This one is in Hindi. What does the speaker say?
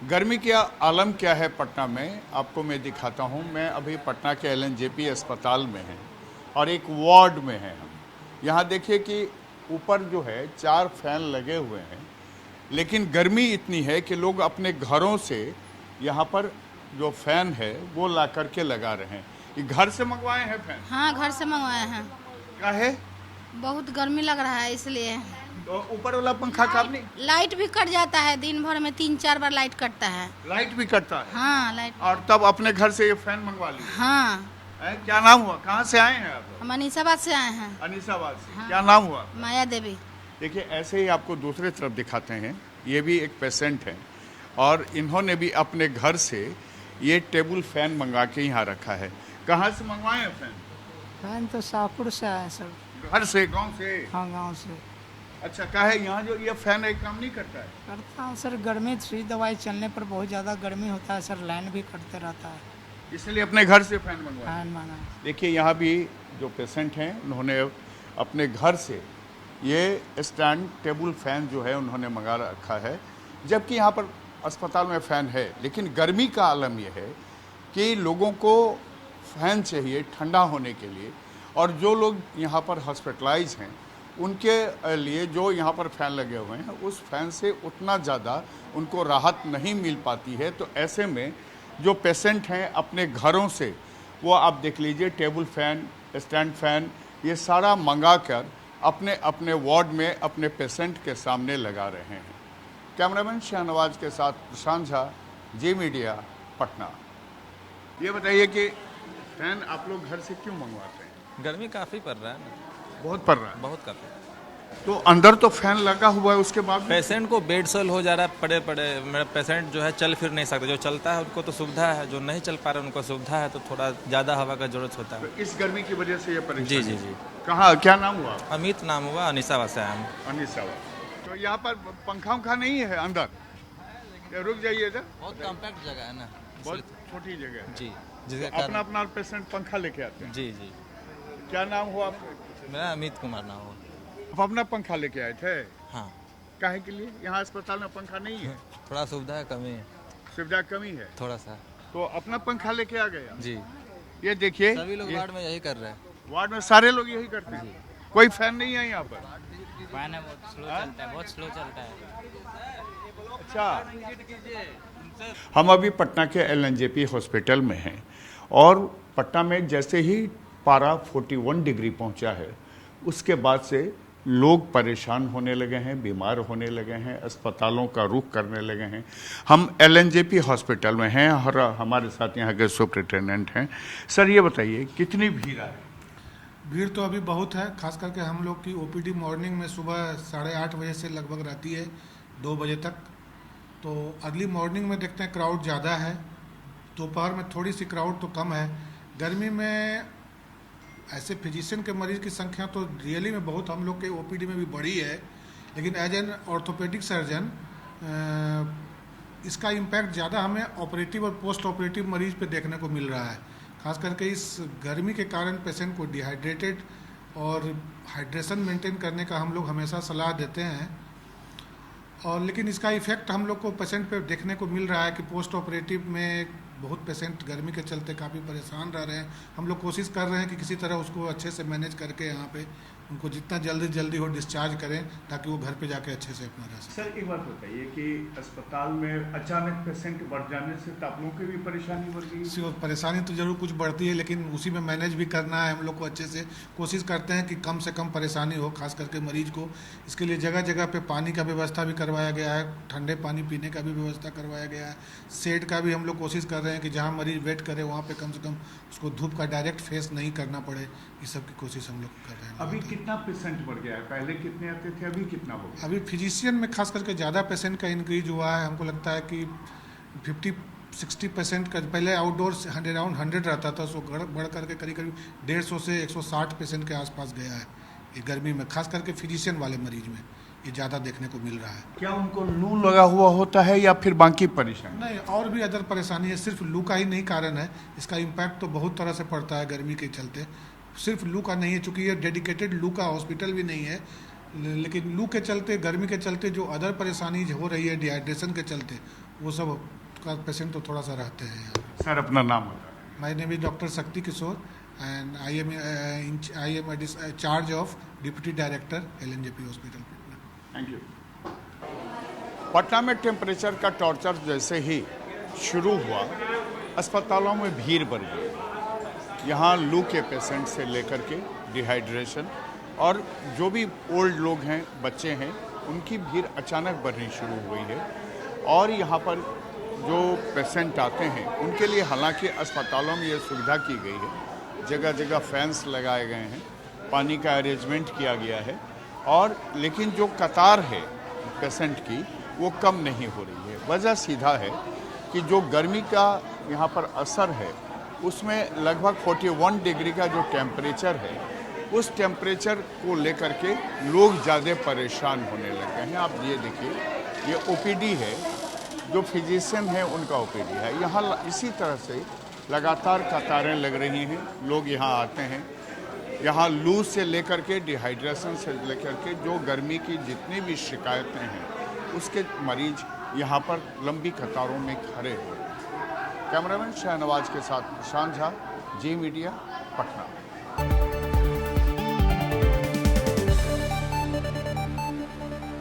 गर्मी का आलम क्या है पटना में, आपको मैं दिखाता हूँ। मैं अभी पटना के एलएनजेपी अस्पताल में हैं और एक वार्ड में हैं हम। यहाँ देखिए कि ऊपर जो है 4 फैन लगे हुए हैं, लेकिन गर्मी इतनी है कि लोग अपने घरों से यहाँ पर जो फैन है वो ला करके लगा रहे हैं। ये घर से मंगवाए हैं फैन? हाँ, घर से मंगवाए हैं। क्या है? बहुत गर्मी लग रहा है इसलिए। तो ऊपर वाला पंखा काम नहीं? लाइट भी कट जाता है, दिन भर में 3-4 बार लाइट कटता है। लाइट भी कटता है? हाँ, लाइट। और तब अपने घर से ये फैन मंगवा लिए? हाँ। क्या नाम हुआ, कहाँ से आए हैं आप? हम अनीसाबाद से आए हैं। अनीसाबाद से। हाँ। क्या नाम हुआ? माया देवी। देखिए, ऐसे ही आपको दूसरे तरफ दिखाते हैं। ये भी एक पेशेंट है और इन्होंने भी अपने घर से ये टेबल फैन मंगा के यहाँ रखा है। कहाँ से मंगवाए हैं फैन? फैन तो शाहपुर से आए सर। घर से, गांव से? हाँ, गांव से। अच्छा, क्या है यहाँ जो ये फैन है काम नहीं करता है? करता हूँ सर, गर्मी सुई दवाई चलने पर बहुत ज़्यादा गर्मी होता है सर, लाइन भी कटते रहता है, इसलिए अपने घर से फैन मंगवाया। फैन मांगा। देखिए, यहाँ भी जो पेशेंट हैं उन्होंने अपने घर से ये स्टैंड टेबल फैन जो है उन्होंने मंगा रखा है, जबकि यहाँ पर अस्पताल में फ़ैन है। लेकिन गर्मी का आलम यह है कि लोगों को फ़ैन चाहिए ठंडा होने के लिए, और जो लोग यहाँ पर हॉस्पिटलाइज हैं उनके लिए जो यहाँ पर फ़ैन लगे हुए हैं उस फ़ैन से उतना ज़्यादा उनको राहत नहीं मिल पाती है। तो ऐसे में जो पेशेंट हैं अपने घरों से, वो आप देख लीजिए टेबल फैन, स्टैंड फैन, ये सारा मंगा कर अपने अपने वार्ड में अपने पेशेंट के सामने लगा रहे हैं। कैमरामैन शाहनवाज के साथ प्रशांत झा, जी मीडिया, पटना। ये बताइए कि फैन आप लोग घर से क्यों मंगवाते हैं? गर्मी काफ़ी पड़ रहा है ना। बहुत पड़ रहा है? बहुत कर रहा है। तो अंदर तो फैन लगा हुआ है, उसके बाद पेशेंट को बेड सोल हो जा रहा है पड़े पड़े। मेरा पेशेंट जो है चल फिर नहीं सकता, जो चलता है उनको तो सुविधा है, जो नहीं चल पा रहा है उनको सुविधा है, तो थोड़ा ज़्यादा हवा का जरूरत होता है। तो इस गर्मी की वजह से ये परेशानी? जी जी जी। कहाँ, क्या नाम हुआ? अमित नाम हुआ, अनिसाबाद से आया हूँ। अनिसाबाद। तो यहाँ पर पंखा उंखा नहीं है अंदर? ये रुक जाइए इधर। बहुत कॉम्पैक्ट जगह है ना, बहुत छोटी जगह है जी, जिसके अपना कारण अपना पेशेंट पंखा लेके आते हैं। जी जी। क्या नाम हुआ आपका? मेरा अमित कुमार नाम हुआ। आप अपना पंखा लेके आए थे? हाँ। काहे के लिए? यहाँ अस्पताल में पंखा नहीं है? थोड़ा सुविधा कमी है। सुविधा कमी है थोड़ा सा। तो अपना पंखा लेके आ गया। जी। ये देखिए, सभी लोग वार्ड में यही कर रहे हैं। वार्ड में सारे लोग यही करते हैं। कोई फैन नहीं है यहाँ पर? फैन है, बहुत स्लो चलता है, बहुत स्लो चलता है। अच्छा, हम अभी पटना के एलएनजेपी हॉस्पिटल में हैं और पटना में जैसे ही पारा 41 डिग्री पहुंचा है उसके बाद से लोग परेशान होने लगे हैं, बीमार होने लगे हैं, अस्पतालों का रुख करने लगे हैं। हम एलएनजेपी हॉस्पिटल में हैं और हमारे साथ यहाँ के सुपरिटेंडेंट हैं। सर, ये बताइए कितनी भीड़ है? भीड़ तो अभी बहुत है, खास करके हम लोग की ओपीडी मॉर्निंग में सुबह 8:30 बजे से लगभग रहती है 2 बजे तक। तो अगली मॉर्निंग में देखते हैं क्राउड ज़्यादा है, दोपहर में थोड़ी सी क्राउड तो कम है। गर्मी में ऐसे फिजिशियन के मरीज की संख्या तो रियली में बहुत हम लोग के ओपीडी में भी बढ़ी है, लेकिन एज एन ऑर्थोपेडिक सर्जन इसका इम्पैक्ट ज़्यादा हमें ऑपरेटिव और पोस्ट ऑपरेटिव मरीज पे देखने को मिल रहा है। खास करके इस गर्मी के कारण पेशेंट को डिहाइड्रेटेड और हाइड्रेशन मेंटेन करने का हम लोग हमेशा सलाह देते हैं, और लेकिन इसका इफेक्ट हम लोग को पेशेंट पे देखने को मिल रहा है कि पोस्ट ऑपरेटिव में बहुत पेशेंट गर्मी के चलते काफ़ी परेशान रह रहे हैं। हम लोग कोशिश कर रहे हैं कि किसी तरह उसको अच्छे से मैनेज करके यहाँ पे उनको जितना जल्दी हो डिस्चार्ज करें ताकि वो घर पे जाके अच्छे से अपना रह सकें। सर, एक बात बताइए कि अस्पताल में अचानक पेशेंट बढ़ जाने से तो आप लोगों की भी परेशानी बढ़ गई? इसी परेशानी तो जरूर कुछ बढ़ती है, लेकिन उसी में मैनेज भी करना है हम लोग को अच्छे से। कोशिश करते हैं कि कम से कम परेशानी हो, खास करके मरीज को। इसके लिए जगह जगह पे पानी का व्यवस्था भी करवाया गया है, ठंडे पानी पीने का भी व्यवस्था करवाया गया है। शेड का भी हम लोग कोशिश कर रहे हैं कि जहाँ मरीज वेट करे वहाँ पे कम से कम उसको धूप का डायरेक्ट फेस नहीं करना पड़े। इस सब की कोशिश हम लोग कर रहे हैं। अभी कितना पेशेंट बढ़ गया है? पहले कितने आते थे, अभी कितना हो गया? अभी फिजिशियन में खास करके ज़्यादा पेशेंट का इंक्रीज हुआ है। हमको लगता है कि 50-60% का, पहले आउटडोर अराउंड 100 रहता था, सो बढ़ करके करीब 150 से 160 पेशेंट के आसपास गया है ये गर्मी में। खास करके फिजिशियन वाले मरीज में ये ज़्यादा देखने को मिल रहा है। क्या उनको लू लगा हुआ होता है या फिर बाकी परेशानी? नहीं, और भी अदर परेशानी है, सिर्फ लू का ही नहीं कारण है। इसका इम्पैक्ट तो बहुत तरह से पड़ता है गर्मी के चलते। सिर्फ लू का नहीं है, चूँकि ये डेडिकेटेड लू का हॉस्पिटल भी नहीं है, लेकिन लू के चलते, गर्मी के चलते जो अदर परेशानी हो रही है डिहाइड्रेशन के चलते, वो सब का पेशेंट तो थोड़ा सा रहते हैं यहाँ। सर अपना नाम बताएं। My name is doctor Shakti Kishore and I am charge of deputy director LNJP hospital Patna. Thank you. Patna में टेम्परेचर का टॉर्चर जैसे ही शुरू हुआ, अस्पतालों में भीड़ बढ़ गई। यहाँ लू के पेशेंट से लेकर के डिहाइड्रेशन और जो भी ओल्ड लोग हैं, बच्चे हैं, उनकी भीड़ अचानक बढ़नी शुरू हुई है। और यहाँ पर जो पेशेंट आते हैं उनके लिए हालांकि अस्पतालों में ये सुविधा की गई है, जगह जगह फैंस लगाए गए हैं, पानी का अरेंजमेंट किया गया है, और लेकिन जो कतार है पेशेंट की वो कम नहीं हो रही है। वजह सीधा है कि जो गर्मी का यहाँ पर असर है उसमें लगभग 41 डिग्री का जो टेम्परेचर है, उस टेम्परेचर को लेकर के लोग ज़्यादा परेशान होने लग गए हैं। आप ये देखिए, ये OPD है, जो फिजिशियन है उनका OPD है। यहाँ इसी तरह से लगातार कतारें लग रही हैं, लोग यहाँ आते हैं। यहाँ लू से लेकर के डिहाइड्रेशन से लेकर के जो गर्मी की जितनी भी शिकायतें हैं उसके मरीज यहाँ पर लंबी कतारों में खड़े हैं। कैमरामैन शाहनवाज के साथ प्रशांत झा, जी मीडिया, पटना।